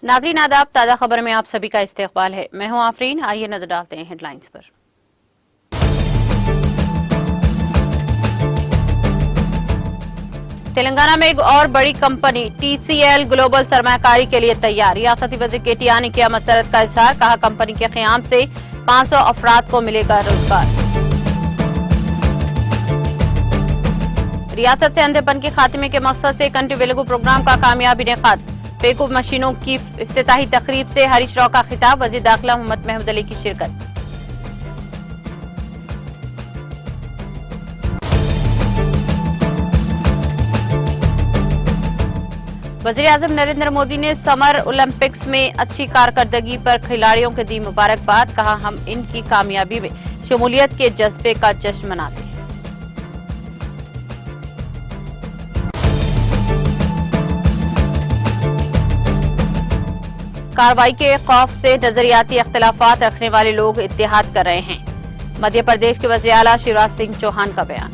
नाज़रीन आदाब, ताज़ा खबर में आप सभी का इस्तकबाल है। मैं हूं आफरीन। आइए नजर डालते हैं हेडलाइंस पर। तेलंगाना में एक और बड़ी कंपनी टीसीएल ग्लोबल सरमायाकारी के लिए तैयार। रियासती वज़ीर केटीआर ने किया मसरत का इजहार। कहा कंपनी के क़याम से 500 अफराद को मिलेगा रोजगार। रियासत से अंधेपन के खात्मे के मकसद से कंट्री वेलुगु प्रोग्राम का कामयाबी इनेकाद। बेवकूफ मशीनों की इफ्तिताही तकरीब से हरीश राव का खिताब। वज़ीर दाखिला मोहम्मद महमूद अली की शिरकत। वज़ीर आज़म नरेंद्र मोदी ने समर ओलंपिक्स में अच्छी कारकर्दगी पर खिलाड़ियों को दी मुबारकबाद। कहा हम इनकी कामयाबी में शमूलियत के जज्बे का जश्न मनाते हैं। कार्रवाई के खौफ से नजरियाती अख्तिलाफात रखने वाले लोग इत्तेहाद कर रहे हैं। मध्य प्रदेश के वज़ीर आला शिवराज सिंह चौहान का बयान।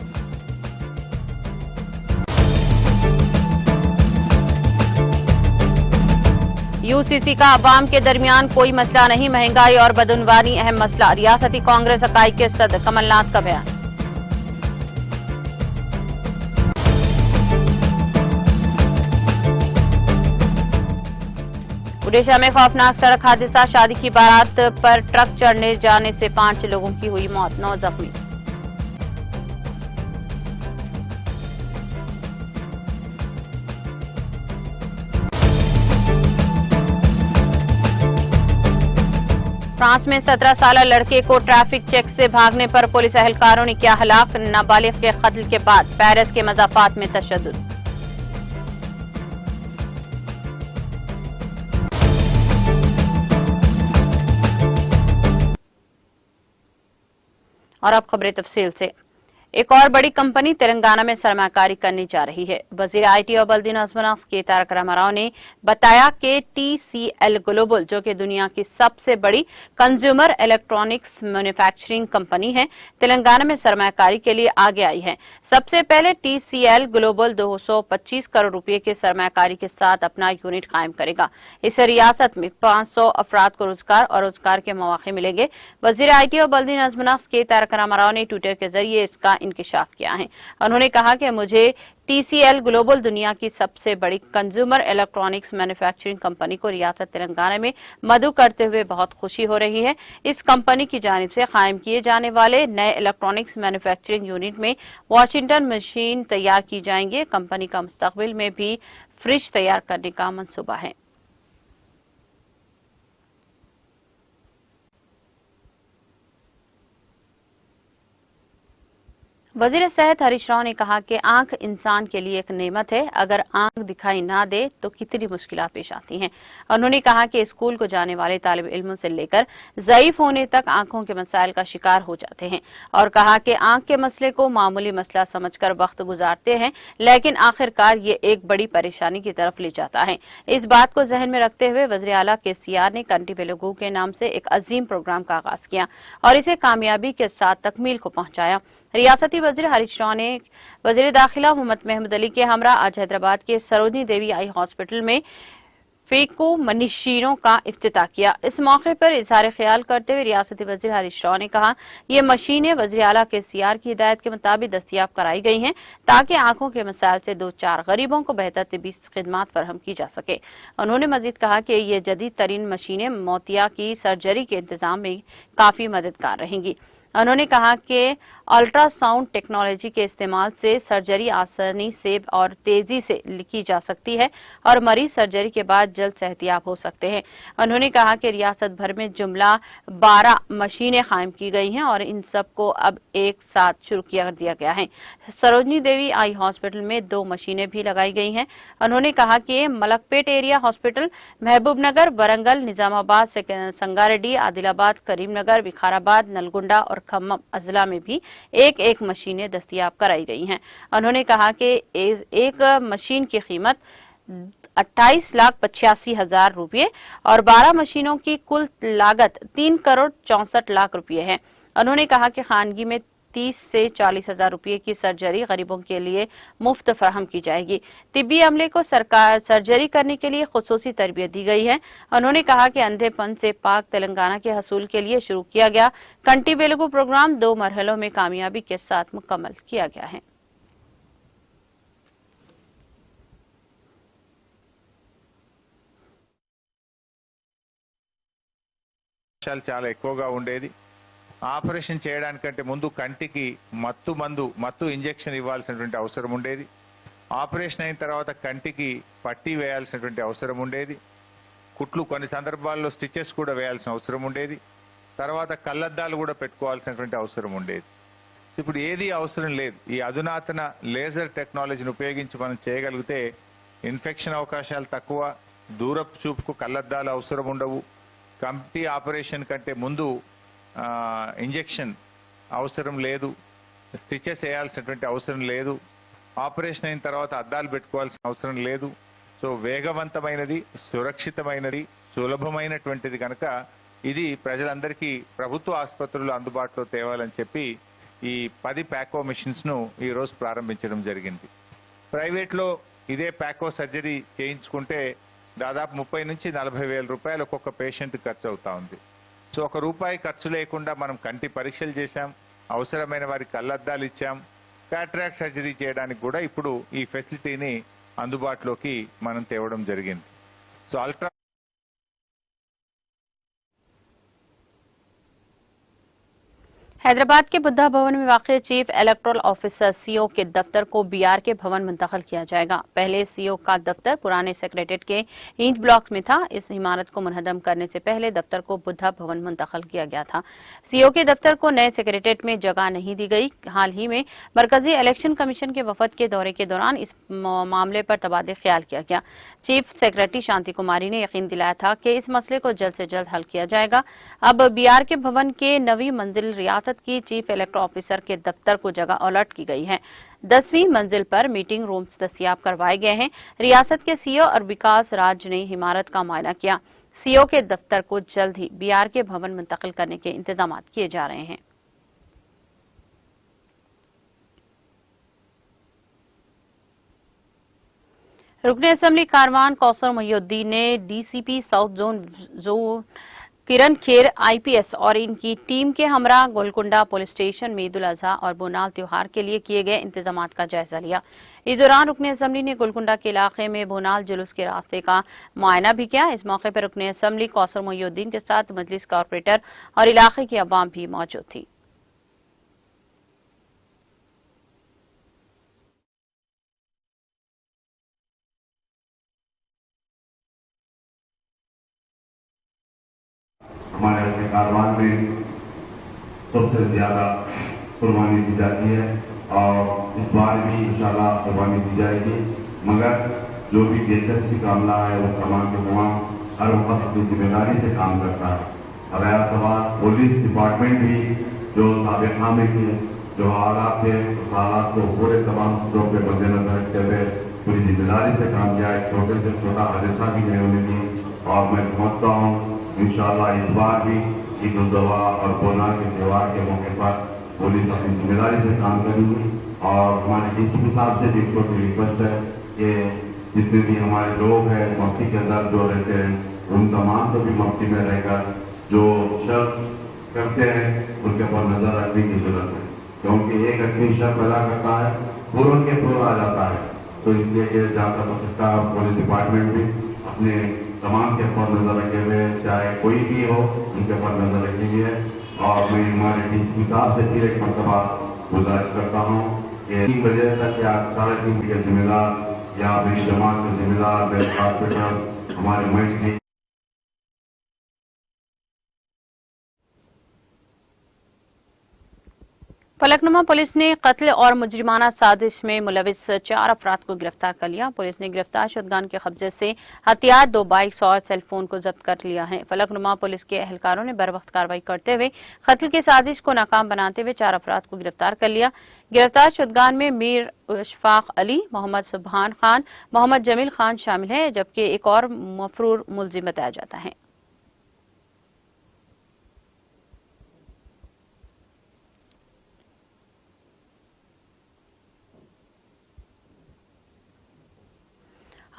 यूसीसी का अवाम के दरमियान कोई मसला नहीं, महंगाई और बदउनवानी अहम मसला। रियासती कांग्रेस इकाई के सदर कमलनाथ का बयान। ओडिशा में खौफनाक सड़क हादसा। शादी की बारात पर ट्रक चढ़ने जाने से 5 लोगों की हुई मौत, 9 जख्मी। फ्रांस में 17 साल लड़के को ट्रैफिक चेक से भागने पर पुलिस एहलकारों ने किया हलाक। नाबालिग के कत्ल के बाद पेरिस के मज़ाफात में तशद्दुद। और अब खबरें तफसील से। एक और बड़ी कंपनी तेलंगाना में सरमायाकारी करने जा रही है। वजीर आईटी और बल्दी नज़्म के तारक रामाराव ने बताया कि टीसीएल ग्लोबल, जो कि दुनिया की सबसे बड़ी कंज्यूमर इलेक्ट्रॉनिक्स मैन्युफैक्चरिंग कंपनी है, तेलंगाना में सरमायाकारी के लिए आगे आई है। सबसे पहले टीसीएल ग्लोबल 225 करोड़ रुपए के सरमायाकारी के साथ अपना यूनिट कायम करेगा। इससे रियासत में 500 अफराद को रोजगार और रोजगार के मौके मिलेंगे। वजीर आईटी और बल्दी नज़्म के तारक रामाराव ने ट्विटर के जरिए इसका इंकिशाफ किया है। उन्होंने कहा कि मुझे टीसीएल ग्लोबल दुनिया की सबसे बड़ी कंज्यूमर इलेक्ट्रॉनिक्स मैन्युफैक्चरिंग कंपनी को रियासत तेलंगाना में मदऊ करते हुए बहुत खुशी हो रही है। इस कंपनी की जानिब से कायम किए जाने वाले नए इलेक्ट्रॉनिक्स मैन्युफैक्चरिंग यूनिट में वाशिंगटन मशीन तैयार की जाएंगी। कंपनी का मुस्तकबिल में भी फ्रिज तैयार करने का मंसूबा है। वजीर सेहत हरीश राव ने कहा कि आंख इंसान के लिए एक नेमत है। अगर आंख दिखाई ना दे तो कितनी मुश्किलात पेश आती हैं। उन्होंने कहा कि स्कूल को जाने वाले तालिब इल्मों से लेकर ज़ईफ होने तक आंखों के मसाइल का शिकार हो जाते हैं और कहा कि आंख के मसले को मामूली मसला समझकर वक्त गुजारते हैं, लेकिन आखिरकार ये एक बड़ी परेशानी की तरफ ले जाता है। इस बात को जहन में रखते हुए वज़ीर आला केसीआर ने कंट्री वेलुगु के नाम से एक अजीम प्रोग्राम का आगाज किया और इसे कामयाबी के साथ तकमील को पहुंचाया। रियासती वजीर हरीश राव ने वजीर दाखिला मोहम्मद महमूद अली के हमरा आज हैदराबाद के सरोजनी देवी आई हॉस्पिटल में फेको मशीनों का इफ्तिताह किया। इस मौके पर इजहार ख्याल करते हुए रियासती वजीर हरीश राव ने कहा ये मशीनें वज़ीर आला केसीआर की हिदायत के मुताबिक दस्तयाब कराई गई हैं ताकि आंखों के मसाइल से 2-4 गरीबों को बेहतर तिब्बी खिदमात फराहम की जा सके। उन्होंने मजीद कहा कि ये जदीद तरीन मशीनें मोतिया की सर्जरी के इंतजाम में काफी मददगार रहेंगी। उन्होंने कहा कि अल्ट्रासाउंड टेक्नोलॉजी के इस्तेमाल से सर्जरी आसानी से और तेजी से की जा सकती है और मरीज सर्जरी के बाद जल्द सेहतियाब हो सकते हैं। उन्होंने कहा कि रियासत भर में जुमला 12 मशीनें कायम की गई हैं और इन सब को अब एक साथ शुरू कर दिया गया है। सरोजनी देवी आई हॉस्पिटल में 2 मशीनें भी लगाई गई हैं। उन्होंने कहा कि मलकपेट एरिया हॉस्पिटल, महबूबनगर, वरंगल, निजामाबाद, संगारेड्डी, आदिलाबाद, करीमनगर, विकाराबाद, नलगुंडा और खम्मम अजला में भी एक मशीनें दस्तयाब कराई गई हैं। उन्होंने कहा कि एक मशीन की कीमत 28,85,000 रुपये और 12 मशीनों की कुल लागत 3 करोड़ 64 लाख रुपये है। उन्होंने कहा कि खानगी में 30 से 40 हजार रुपये की सर्जरी गरीबों के लिए मुफ्त फराहम की जाएगी। तिब्बी अमले को सरकार सर्जरी करने के लिए खुसूसी तरबियत दी गई है। उन्होंने कहा कि अंधेपन से पाक तेलंगाना के हसूल के लिए शुरू किया गया कंटी वेलुगु प्रोग्राम 2 मरहलों में कामयाबी के साथ मुकम्मल किया गया है। చాలా ఎక్కువగా ఉండేది. ఆపరేషన్ చేయడానికంటే ముందు కంటికి మత్తు ఇంజెక్షన్ ఇవ్వాల్సినటువంటి అవసరం ఉండేది. ఆపరేషన్ అయిన తర్వాత కంటికి పట్టీ వేయాల్సినటువంటి అవసరం ఉండేది. కుట్లు కొన్ని సందర్భాల్లో స్టిచెస్ కూడా వేయాల్సిన అవసరం ఉండేది. తర్వాత కళ్ళద్దాలు కూడా పెట్టుకోవాల్సినటువంటి అవసరం ఉండేది. ఇప్పుడు ఏది అవసరం లేదు. ఈ అధునాతన లేజర్ టెక్నాలజీని ఉపయోగించి మనం చేయగలిగితే ఇన్ఫెక్షన్ అవకాశాలు తక్కువ, దూరపు చూపుకు కళ్ళద్దాలు అవసరం ఉండవు. కంటి ఆపరేషన్ కంటే ముందు ఇంజెక్షన్ అవసరం లేదు, స్టిచెస్ వేయాల్సినటువంటి అవసరం లేదు, ఆపరేషన్ అయిన తర్వాత అద్దాలు పెట్టుకోవాల్సిన అవసరం లేదు. సో వేగవంతమైనది, సురక్షితమైనది, సులభమైనటువంటిది కనుక ఇది ప్రజలందరికీ ప్రభుత్వ ఆసుపత్రుల్లో అందుబాటులో తేవాలని చెప్పి ఈ 10 ప్యాకో మిషన్స్ ను ఈ రోజు ప్రారంభించడం జరిగింది. ప్రైవేట్ లో ఇదే ప్యాకో సర్జరీ చేయించుకుంటే దాదాపు 30 నుంచి 40 వేల రూపాయలు ఒక్కొక్క పేషెంట్ ఖర్చు అవుతా ఉంది. సో ₹1 ఖర్చు లేకుండా మనం కంటి పరీక్షలు చేశాం, అవసరమైన వారికి కళ్ళద్దాలు ఇచ్చాం. క్యాటరాక్ట్ సర్జరీ చేయడానికి కూడా ఇప్పుడు ఈ ఫెసిలిటీని అందుబాటులోకి మనం తేవడం జరిగింది. సో అల్ట్రా हैदराबाद के बुद्धा भवन में वाक़ चीफ इलेक्टोरल ऑफिसर सीओ के दफ्तर को बीआर के भवन मुंतकिल किया जाएगा। पहले सीओ का दफ्तर पुराने सेक्रेटेरिएट के ईंट ब्लॉक में था। इस इमारत को मुनहदम करने से पहले दफ्तर को बुद्धा भवन मुंतकिल किया गया था। सीओ के दफ्तर को नए सेक्रेटेरिएट में जगह नहीं दी गई। हाल ही में मरकजी इलेक्शन कमीशन के वफद के दौरे के दौरान इस मामले पर तबादला ख्याल किया गया। चीफ सेक्रेटरी शांति कुमारी ने यकीन दिलाया था कि इस मसले को जल्द से जल्द हल किया जाएगा। अब बीआर के भवन के नवी मंजिल रियासत की चीफ इलेक्टोरल ऑफिसर के दफ्तर को जगह अलॉट की गई है। 10वीं मंजिल पर मीटिंग रूम्स दस्तयाब करवाए गए हैं। रियासत के सीओ और विकास राज ने इमारत का मुआयना किया। सीओ के दफ्तर को जल्द ही बीआर के भवन मुंतकिल करने के इंतजाम किए जा रहे हैं। रुकने असेंबली कारवान कौसर मोहिउद्दीन ने डीसीपी साउथ जोन किरण खेर आईपीएस और इनकी टीम के हमरा गोलकुंडा पुलिस स्टेशन में ईद उल अजहा और बोनाल त्योहार के लिए किए गए इंतजाम का जायजा लिया। इस दौरान रुकने असेंबली ने गोलकुंडा के इलाके में बोनाल जुलूस के रास्ते का मुआयना भी किया। इस मौके पर रुकने असेंबली कौसर मोहिउद्दीन के साथ मजलिस कॉर्पोरेटर और इलाके की अवाम भी मौजूद थी। हमारे अपने कारवान में सबसे ज्यादा कुर्बानी दी जाती है और इस बार भी इंशाल्लाह कुर्बानी दी जाएगी। मगर जो भी DHMC का अमला है वो तमाम के तमाम हर वक्त अपनी जिम्मेदारी से काम करता है। और ऐसा सवाल पुलिस डिपार्टमेंट भी जो साबिका में की जो हालात थे उस हालात को पूरे तमाम चीजों के मद्देनजर रखते हुए पूरी जिम्मेदारी से काम किया है। छोटे से छोटा हादसा भी नहीं होने की और मैं समझता हूँ इंशाल्लाह इस बार भी ईद उल अजहा और बोनाल के त्योहार के मौके पर पुलिस अपनी जिम्मेदारी से काम करेगी। और हमारे डीसीपी साहब से भी छोटी रिक्वेस्ट है कि जितने भी हमारे लोग हैं मफ्ती के अंदर जो रहते हैं उन तमाम को भी मफ्ती में रहकर जो शर्त करते हैं उनके ऊपर नजर रखने की जरूरत है, क्योंकि एक आदमी शर्त अदा करता है पूर्ण के पूर्ण आ जाता है। तो इसलिए जहाँ तक हो सकता है पुलिस डिपार्टमेंट भी अपने तमाम के ऊपर नजर रखे हुए चाहे कोई भी हो उनके ऊपर नजर रखी हुई है। और मैं हमारे डीसीपी साहब से फिर एक मरतबा गुजारिश करता हूँ कि 3 बजे तक या 3:30 के जिम्मेदार या मेरी जमात के जिम्मेदार मेरे हॉस्पिटल हमारे मंडी फलकनुमा पुलिस ने कत्ल और मुजरिमाना साजिश में मुलविस 4 अफराद को गिरफ्तार कर लिया। पुलिस ने गिरफ्तार शुदगान के कब्जे से हथियार, 2 बाइक्स और सेलफोन को जब्त कर लिया है। फलकनुमा पुलिस के एहलकारों ने बरवक्त कार्रवाई करते हुए कत्ल की साजिश को नाकाम बनाते हुए 4 अफराद को गिरफ्तार कर लिया। गिरफ्तार शुदगान में मीर इशफाक अली, मोहम्मद सुबहान खान, मोहम्मद जमील खान शामिल है, जबकि एक और मफरूर मुलजिम बताया जाता है।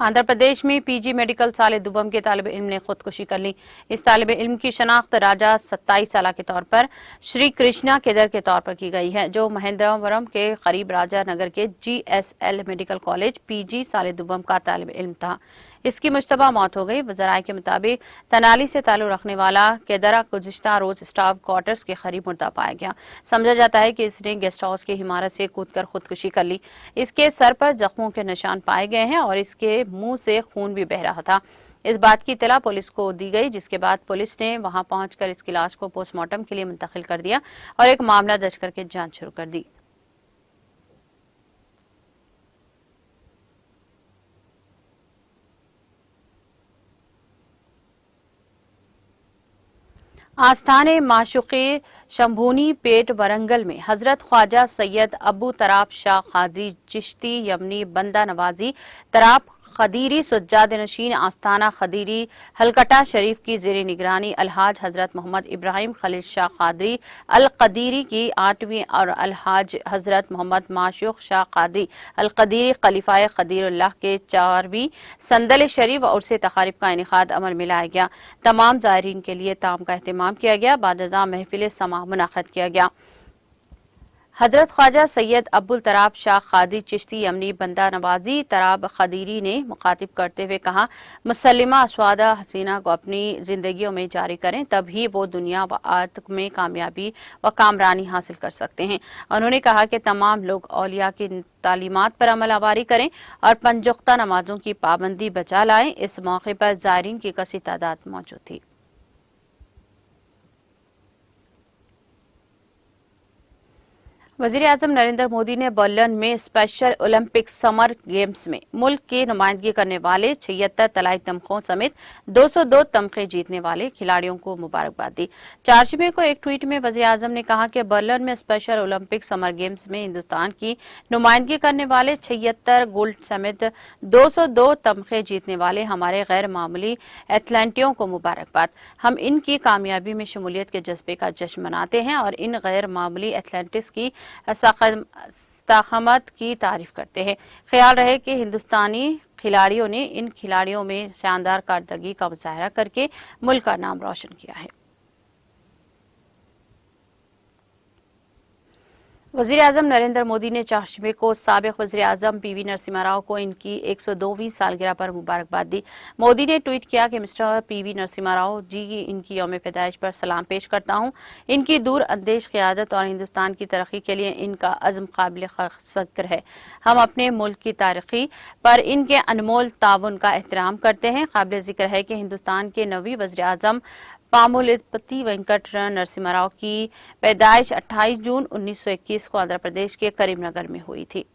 आंध्र प्रदेश में पीजी मेडिकल साले दुबम के तालिब इल्म ने खुदकुशी कर ली। इस तालिब इल्म की शनाख्त राजा 27 साल के तौर पर श्री कृष्णा केदर के तौर पर की गई है, जो महेंद्रवरम के करीब राजा नगर के GSL मेडिकल कॉलेज पीजी साले दुबम का तालिब इल्म था। इसकी मुश्तबा मौत हो गई। वज़राए के मुताबिक तनाली से ताल्लुक रखने वाला केदरा गुज़िश्ता रोज स्टाफ क्वार्टर्स के करीब मुर्दा पाया गया। समझा जाता है कि इसने गेस्ट हाउस की इमारत से कूदकर खुदकुशी कर ली। इसके सर पर जख्मों के निशान पाए गए हैं और इसके मुंह से खून भी बह रहा था। इस बात की इत्तला पुलिस को दी गई, जिसके बाद पुलिस ने वहां पहुंचकर इसकी लाश को पोस्टमार्टम के लिए मुंतकिल कर दिया और एक मामला दर्ज करके जांच शुरू कर दी। आस्थाने माशुक़े शंभूनी पेट वरंगल में हजरत ख्वाजा सैयद अबू तराब शाह कादरी चिश्ती यमनी बंदा नवाजी तराब खदीरी सुज्जाद नशीन आस्थाना खदीरी हलकटा शरीफ की जेर निगरानी अलहाज हजरत मोहम्मद इब्राहिम खलील शाह कादरी अल कदीरी की 8वीं और अलहाज हजरत मोहम्मद माशूक शाह कादरी अल कदीरी खलीफाए खदीरुल्लाह के 4वीं संदल शरीफ और उर्से तकारीब का इनेकाद अमल में लाया गया। तमाम ज़ायरीन के लिए ताम का एहतमाम किया गया। बाद महफिल समा मुनाक़िद किया गया। हजरत ख्वाजा सैयद अब्बुल तराब शाह कादरी चिश्ती यमनी बंदा नवाजी तराब खदीरी ने मुखातिब करते हुए कहा, मुसल्लिमा अस्वादा हसीना को अपनी जिंदगियों में जारी करें, तभी वो दुनिया व आखिरत में कामयाबी व कामरानी हासिल कर सकते हैं। उन्होंने कहा कि तमाम लोग औलिया की तालीमात पर अमल आवारी करें और पंजुख्ता नमाजों की पाबंदी बचा लाएं। इस मौके पर ज़ायरीन की कसी तादाद मौजूद थी। वज़ीर-ए-आज़म नरेंद्र मोदी ने बर्लिन में स्पेशल ओलंपिक समर गेम्स में मुल्क की नुमाइंदगी करने वाले 76 तलाई तमगों समेत 202 तमगे जीतने वाले खिलाड़ियों को मुबारकबाद दी। 4 मई को एक ट्वीट में वज़ीर-ए-आज़म ने कहा कि बर्लिन में स्पेशल ओलंपिक समर गेम्स में हिंदुस्तान की नुमाइंदगी करने वाले 76 गोल्ड समेत 202 तमगे जीतने वाले हमारे गैर मामूली एथलीटों को मुबारकबाद। हम इनकी कामयाबी में शमूलियत के जज्बे का जश्न मनाते हैं और इन गैर मामूली एथलीट्स की साखमत की तारीफ करते हैं। ख्याल रहे कि हिंदुस्तानी खिलाड़ियों ने इन खिलाड़ियों में शानदार कारकर्दगी का मुजाहरा करके मुल्क का नाम रोशन किया है। वज़ीर-ए-आज़म नरेंद्र मोदी ने 4 मई को साबिक़ वज़ीर-ए-आज़म PV नरसिम्हा राव को इनकी 102वीं सालगिरह पर मुबारकबाद दी। मोदी ने ट्वीट किया कि मिस्टर PV नरसिम्हा राव जी की इनकी यौम पैदाइश पर सलाम पेश करता हूँ। इनकी दूर अंदेश क़यादत और हिंदुस्तान की तरक्की के लिए इनका अज़्म काबिल ज़िक्र है। हम अपने मुल्क की तरक्की पर इनके अनमोल ताउन का एहतराम करते हैं। काबिल ज़िक्र है कि हिंदुस्तान के नवी वज़ीर-ए-आज़म पामुलेपति वेंकट नरसिम्हा राव की पैदाइश 28 जून 1921 को आंध्र प्रदेश के करीमनगर में हुई थी।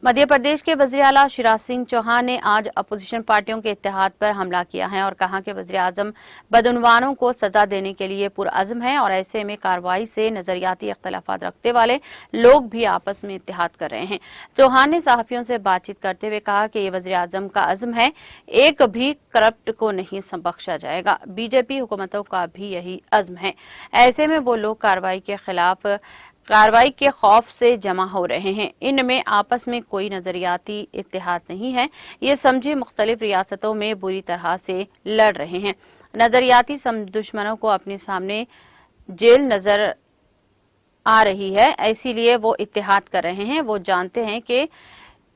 मध्य प्रदेश के वज़ीर आला शिवराज सिंह चौहान ने आज अपोजिशन पार्टियों के इत्तेहाद पर हमला किया है और कहा कि वज़ीर आज़म बदउनवानों को सजा देने के लिए पुरअज़्म है और ऐसे में कार्रवाई से नजरियाती इख्तलाफात रखने वाले लोग भी आपस में इत्तेहाद कर रहे हैं। चौहान ने सहाफ़ियों से बातचीत करते हुए कहा कि ये वज़ीर आज़म का अज़्म है, एक भी करप्ट को नहीं बख्शा जाएगा। बीजेपी हुकूमतों का भी यही अज़्म है। ऐसे में वो लोग कार्रवाई के खौफ से जमा हो रहे हैं। इनमें आपस में कोई नजरियाती इत्तेहाद नहीं है। ये समझे मुख्तलिफ रियासतों में बुरी तरह से लड़ रहे हैं। नजरियाती दुश्मनों को अपने सामने जेल नजर आ रही है, इसीलिए वो इत्तेहाद कर रहे हैं। वो जानते हैं कि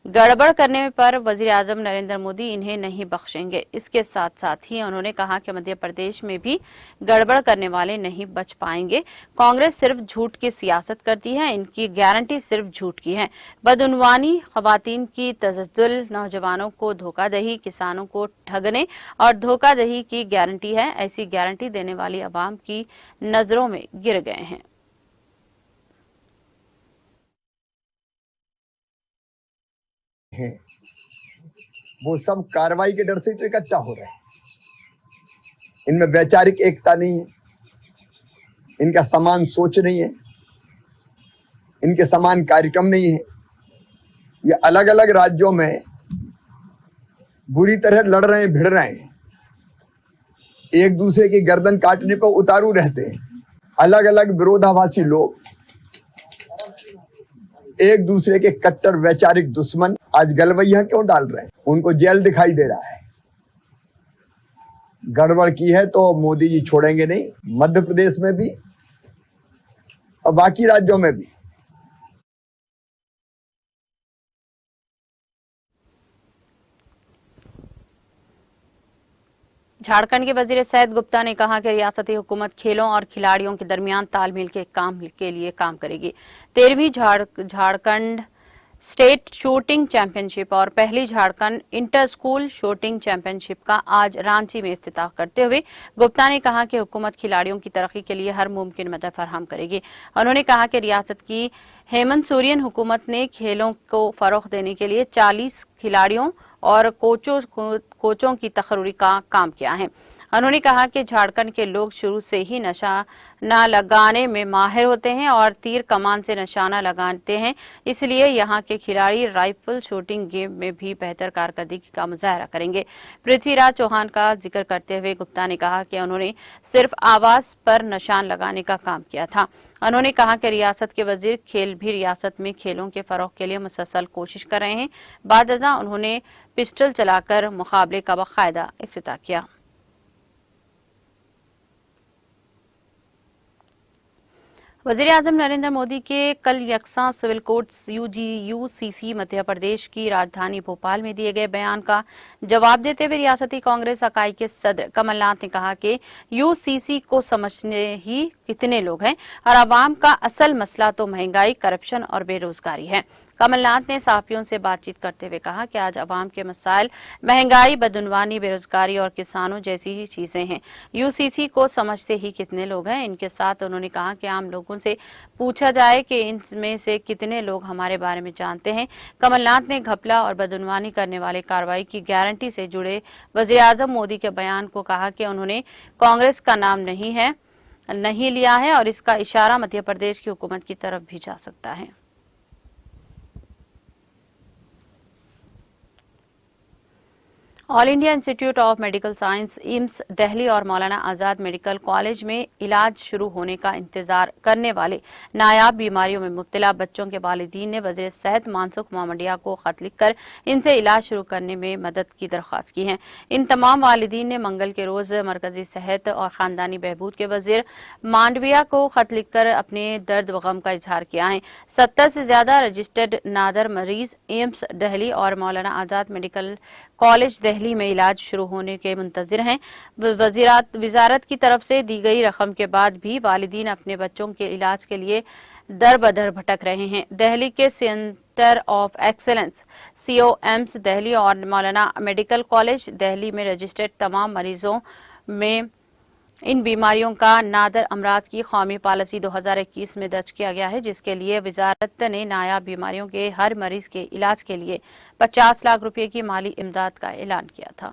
गड़बड़ करने पर वज़ीर-ए-आज़म नरेंद्र मोदी इन्हें नहीं बख्शेंगे। इसके साथ साथ ही उन्होंने कहा कि मध्य प्रदेश में भी गड़बड़ करने वाले नहीं बच पाएंगे। कांग्रेस सिर्फ झूठ की सियासत करती है, इनकी गारंटी सिर्फ झूठ की है। बदउनवानी, खवातीन की तज़ज्जुल, नौजवानों को धोखादही, किसानों को ठगने और धोखादही की गारंटी है। ऐसी गारंटी देने वाली अवाम की नजरों में गिर गए हैं। वो सब कार्रवाई के डर से तो इकट्ठा हो रहे हैं। इनमें वैचारिक एकता नहीं है, इनका समान सोच नहीं है, इनके समान कार्यक्रम नहीं है। ये अलग अलग राज्यों में बुरी तरह लड़ रहे हैं, भिड़ रहे हैं, एक दूसरे की गर्दन काटने पर उतारू रहते हैं। अलग अलग विरोधाभासी लोग एक दूसरे के कट्टर वैचारिक दुश्मन आज गलवैया क्यों डाल रहे हैं? उनको जेल दिखाई दे रहा है। गड़बड़ की है तो मोदी जी छोड़ेंगे नहीं, मध्य प्रदेश में भी और बाकी राज्यों में भी। झारखंड के वजीर सैयद गुप्ता ने कहा कि रियासती हुकूमत खेलों और खिलाड़ियों के दरमियान तालमेल के लिए काम करेगी। 13वीं झारखंड स्टेट शूटिंग चैंपियनशिप और पहली Jharkhand inter school shooting championship का आज रांची में इफ्तिताह करते हुए गुप्ता ने कहा कि हुकूमत खिलाड़ियों की तरक्की के लिए हर मुमकिन मदद फराहम करेगी। उन्होंने कहा कि रियासत की हेमंत सोरेन हुकूमत ने खेलों को फरोग देने के लिए 40 खिलाड़ियों और कोचों की तकर्री का काम किया है। उन्होंने कहा कि झारखंड के लोग शुरू से ही निशाना लगाने में माहिर होते हैं और तीर कमान से निशाना लगाते हैं, इसलिए यहाँ के खिलाड़ी राइफल शूटिंग गेम में भी बेहतर कारकर्दगी का मुजाहरा करेंगे। पृथ्वीराज चौहान का जिक्र करते हुए गुप्ता ने कहा कि उन्होंने सिर्फ आवाज पर निशान लगाने का काम किया था। उन्होंने कहा कि रियासत के वजीर खेल भी रियासत में खेलों के फरोग के लिए मुसलसल कोशिश कर रहे हैं। बादअज़ां उन्होंने पिस्टल चलाकर मुकाबले का बाकायदा इफ्तिताह किया। वज़ीर-ए-आज़म नरेंद्र मोदी के कल यकसा civil courts UCC Madhya Pradesh की राजधानी भोपाल में दिए गए बयान का जवाब देते हुए रियासती कांग्रेस इकाई के सदर कमलनाथ ने कहा कि यूसीसी को समझने ही कितने लोग हैं और आवाम का असल मसला तो महंगाई, करप्शन और बेरोजगारी है। कमलनाथ ने सहाफियों से बातचीत करते हुए कहा कि आज अवाम के मसाइल महंगाई, बदउनवानी, बेरोजगारी और किसानों जैसी ही चीजें हैं। यूसीसी को समझते ही कितने लोग हैं। इनके साथ उन्होंने कहा कि आम लोगों से पूछा जाए कि इनमें से कितने लोग हमारे बारे में जानते हैं। कमलनाथ ने घपला और बदउनवानी करने वाले कार्रवाई की गारंटी से जुड़े वज़ीर-ए-आज़म मोदी के बयान को कहा कि उन्होंने कांग्रेस का नाम नहीं लिया है और इसका इशारा मध्य प्रदेश की हुकूमत की तरफ भी जा सकता है। All India institute of medical science AIIMS Delhi और मौलाना आजाद मेडिकल कॉलेज में इलाज शुरू होने का इंतजार करने वाले नायाब बीमारियों में मुब्तला बच्चों के वालिदीन ने वज़ीर सेहत मनसुख मोहम्मदिया को खत लिखकर इनसे इलाज शुरू करने में मदद की दरख्वास्त की है। इन तमाम वालिदीन ने मंगल के रोज मरकजी सेहत और खानदानी बहबूद के वज़ीर मांडविया को खत लिखकर अपने दर्द व गम का इजहार किया है। 70 से ज्यादा रजिस्टर्ड नादर मरीज एम्स दिल्ली और मौलाना आजाद मेडिकल कॉलेज दिल्ली में इलाज शुरू होने के मुंतजिर हैं। वजारत की तरफ से दी गई रकम के बाद भी वालिदीन अपने बच्चों के इलाज के लिए दर बदर भटक रहे हैं। दिल्ली के centre of excellence COMs Delhi और मौलाना मेडिकल कॉलेज दिल्ली में रजिस्टर्ड तमाम मरीजों में इन बीमारियों का नादर अमराज की कौमी पॉलिसी 2021 में दर्ज किया गया है, जिसके लिए वजारत ने नायाब बीमारियों के हर मरीज के इलाज के लिए 50 लाख रुपए की माली इमदाद का ऐलान किया था।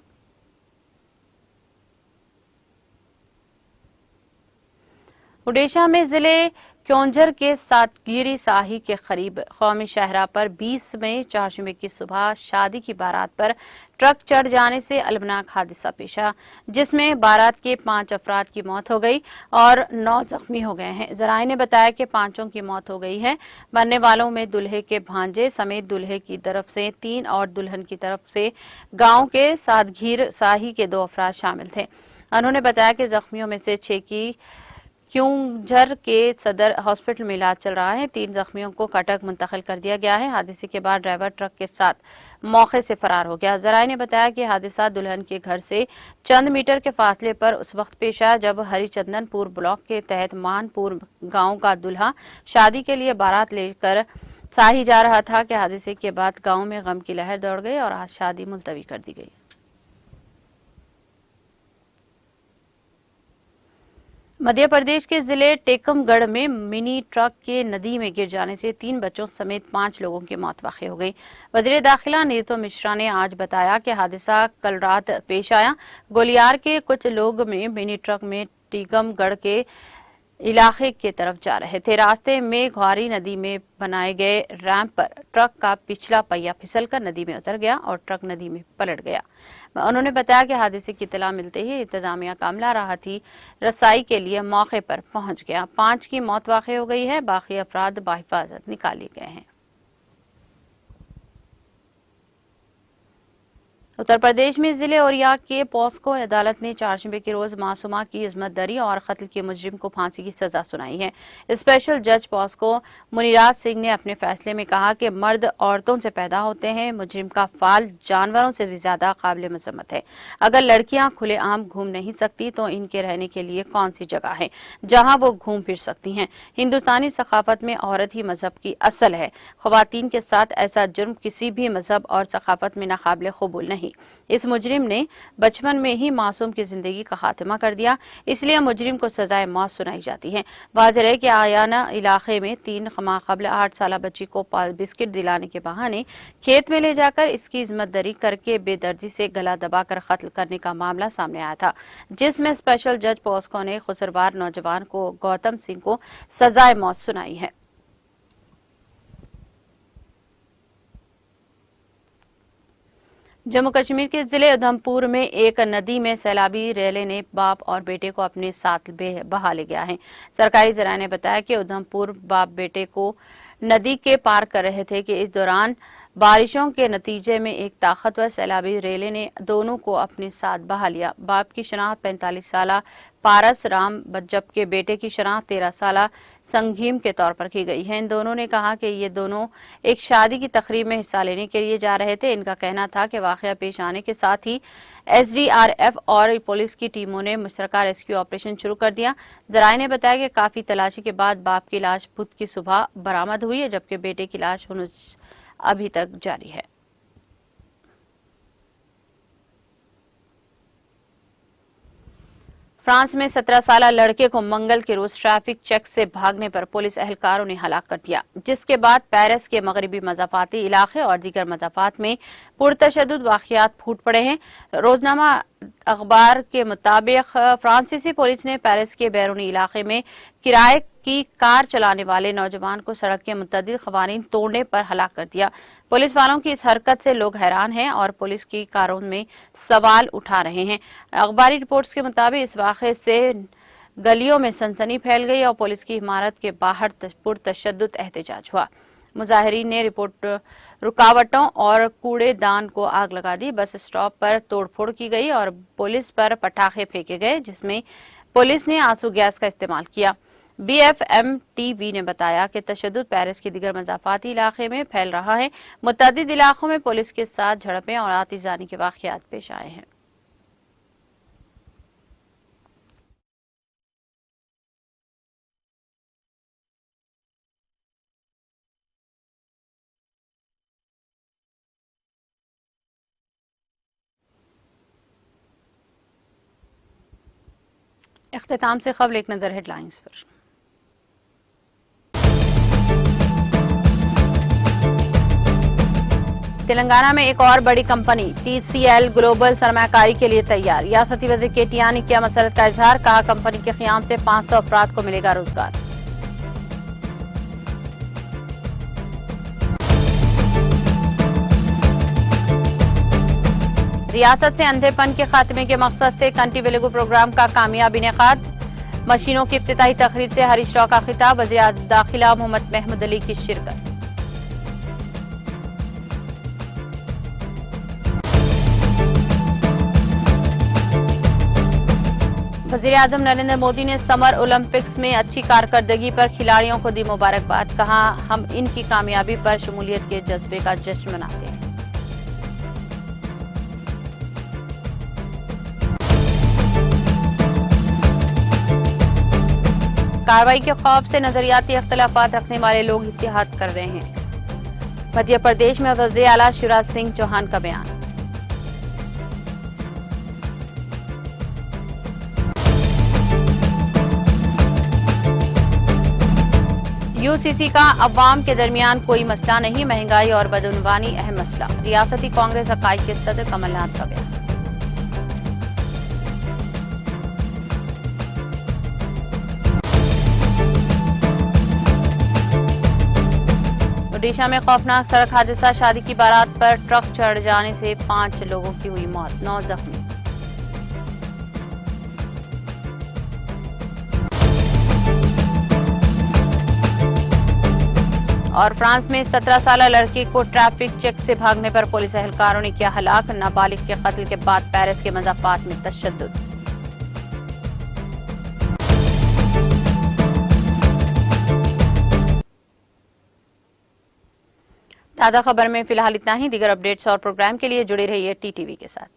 ओडिशा में जिले क्योंझर के सातगिरी शाही के करीब कौमी शहरा पर 20 मई 4 की सुबह शादी की बारात पर ट्रक चढ़ जाने से अलमनाक हादसा पेश आया, जिसमें बारात के 5 अफराद की मौत हो गई और 9 जख्मी हो गए हैं। जराये ने बताया कि 5 की मौत हो गई है। मरने वालों में दुल्हे के भांजे समेत दुल्हे की तरफ से 3 और दुल्हन की तरफ से गांव के सातगिर शाही के 2 अफराद शामिल थे। उन्होंने बताया कि जख्मियों में से 6 की क्योंझर के सदर हॉस्पिटल में इलाज चल रहा है। 3 जख्मियों को कटक मुंतकिल कर दिया गया है। हादसे के बाद ड्राइवर ट्रक के साथ मौके से फरार हो गया। जराये ने बताया कि हादसा दुल्हन के घर से चंद मीटर के फासले पर उस वक्त पेश आया जब हरिचंदनपुर ब्लॉक के तहत मानपुर गांव का दूल्हा शादी के लिए बारात लेकर शाही जा रहा था कि हादसे के बाद गांव में गम की लहर दौड़ गई और आज शादी मुलतवी कर दी गई। मध्य प्रदेश के जिले टेकमगढ़ में मिनी ट्रक के नदी में गिर जाने से 3 बच्चों समेत 5 लोगों की मौत वाक़ हो गई। वज़ीर दाखिला नीतू मिश्रा ने आज बताया कि हादसा कल रात पेश आया। गोलियार के कुछ लोग में मिनी ट्रक में टीकमगढ़ के इलाके की तरफ जा रहे थे। रास्ते में घ्वारी नदी में बनाए गए रैंप पर ट्रक का पिछला पहिया फिसलकर नदी में उतर गया और ट्रक नदी में पलट गया। उन्होंने बताया कि हादसे की इत्तला मिलते ही इंतजामिया का अमला राहती रसाई के लिए मौके पर पहुंच गया। 5 की मौत वाक़ हो गई है। बाकी अफराद बाहिफाजत निकाले गए हैं। उत्तर प्रदेश में जिले औरिया के पॉस्को अदालत ने चारशंबे के रोज मासूमा की इस्मत दरी और कत्ल के मुजरिम को फांसी की सजा सुनाई है। स्पेशल जज पॉस्को मुनिराज सिंह ने अपने फैसले में कहा कि मर्द औरतों से पैदा होते हैं, मुजरिम का फाल जानवरों से भी ज्यादा काबिल मजम्मत है। अगर लड़कियां खुलेआम घूम नहीं सकती तो इनके रहने के लिए कौन सी जगह है जहां वो घूम फिर सकती हैं। हिंदुस्तानी सकाफत में औरत ही मजहब की असल है। ख्वातीन के साथ ऐसा जुर्म किसी भी मजहब और सकाफत में नाकाबिल कबूल नहीं। इस मुजरिम ने बचपन में ही मासूम की जिंदगी का खात्मा कर दिया, इसलिए मुजरिम को सजाए मौत सुनाई जाती है। वाज़ेह है कि आयाना इलाके में 3 माह कबल 8 साल बच्ची को बिस्किट दिलाने के बहाने खेत में ले जाकर इसकी इज्मतदरी करके बेदर्दी से गला दबाकर कत्ल करने का मामला सामने आया था, जिसमें स्पेशल जज पॉस्को ने कसूरवार नौजवान को गौतम सिंह को सजाए मौत सुनाई है। जम्मू कश्मीर के जिले उधमपुर में एक नदी में सैलाबी रेले ने बाप और बेटे को अपने साथ बहा ले गया है। सरकारी जराये ने बताया कि उधमपुर बाप बेटे को नदी के पार कर रहे थे कि इस दौरान बारिशों के नतीजे में एक ताकतवर सैलाबी रेले ने दोनों को अपने साथ बहा लिया। बाप की शनाख्त 45 साल पारस राम जबकि बेटे की शनाख्त 13 साल संगीम के तौर पर की गई है। इन दोनों ने कहा कि ये दोनों एक शादी की तकरीब में हिस्सा लेने के लिए जा रहे थे। इनका कहना था कि वाकया पेश आने के साथ ही SDRF और पुलिस की टीमों ने मुश्तरका रेस्क्यू ऑपरेशन शुरू कर दिया। जराये ने बताया कि काफी तलाशी के बाद बाप की लाश बुध की सुबह बरामद हुई है, जबकि बेटे की लाश अभी तक जारी है। फ्रांस में 17 साल लड़के को मंगल के रोज ट्रैफिक चेक से भागने पर पुलिस एहलकारों ने हलाक कर दिया, जिसके बाद पेरिस के मगरबी मज़ाफ़ाती इलाके और दीगर मज़ाफ़ात में पुरतशद्दुद वाक़यात फूट पड़े हैं। रोजनामा अखबार के मुताबिक फ्रांसीसी पुलिस ने पेरिस के बैरूनी इलाके में किराए की कार चलाने वाले नौजवान को सड़क के मुतअद्दिद क़वानीन तोड़ने पर हलाक कर दिया। पुलिस वालों की इस हरकत से लोग हैरान हैं और पुलिस की कारों में सवाल उठा रहे हैं। अखबारी रिपोर्ट्स के मुताबिक इस वाक़े से गलियों में सनसनी फैल गई और पुलिस की इमारत के बाहर पुरतशद्दुद एहतजाज हुआ। मुजाहिरीन ने रुकावटों और कूड़ेदान को आग लगा दी। बस स्टॉप पर तोड़फोड़ की गई और पुलिस पर पटाखे फेंके गए, जिसमें पुलिस ने आंसू गैस का इस्तेमाल किया। BFM TV ने बताया कि तशद्दुद पेरिस के दीगर मज़ाफ़ाती इलाके में फैल रहा है। मुतअद्दिद इलाकों में पुलिस के साथ झड़पें और आतिशबाज़ी के वाक़यात पेश आए हैं। इख्तिताम से ख़बर एक नज़र हेडलाइंस पर। तेलंगाना में एक और बड़ी कंपनी TCL ग्लोबल सरमायाकारी के लिए तैयार। रियासती वज़ीर KTR ने किया मसरत का इजहार, कहा कंपनी के क़याम से 500 अफराद को मिलेगा रोजगार। रियासत से अंधेपन के खात्मे के मकसद से कंटी वेलुगु प्रोग्राम का कामयाब इनेकाद। मशीनों की इफ्तिताही तकरीब से हरीश राव का खिताब, वज़ीर दाखिला मोहम्मद महमूद अली की शिरकत। वज़ीर आज़म नरेंद्र मोदी ने समर ओलंपिक्स में अच्छी कारकर्दगी पर खिलाड़ियों को दी मुबारकबाद, कहा हम इनकी कामयाबी पर शमूलियत के जज्बे का जश्न मनाते हैं। कार्रवाई के खौफ से नजरियाती इख्तिलाफात रखने वाले लोग इत्तेहाद कर रहे हैं। मध्य प्रदेश में वज़ीर आला शिवराज सिंह चौहान का बयान। UCC का अवाम के दरमियान कोई मसला नहीं, महंगाई और बदउनवानी अहम मसला। रियासती कांग्रेस इकाई के सदर कमलनाथ का बयान। ओडिशा में खौफनाक सड़क हादसा, शादी की बारात पर ट्रक चढ़ जाने से 5 लोगों की हुई मौत, 9 जख्मी। और फ्रांस में 17 साल लड़के को ट्रैफिक चेक से भागने पर पुलिस एहलकारों ने किया हलाक। नाबालिग के कत्ल के बाद पेरिस के मज़ाफ़ात में तशद्दुद। ताज़ा खबर में फिलहाल इतना ही। दीगर अपडेट्स और प्रोग्राम के लिए जुड़े रहिए टीटीवी के साथ।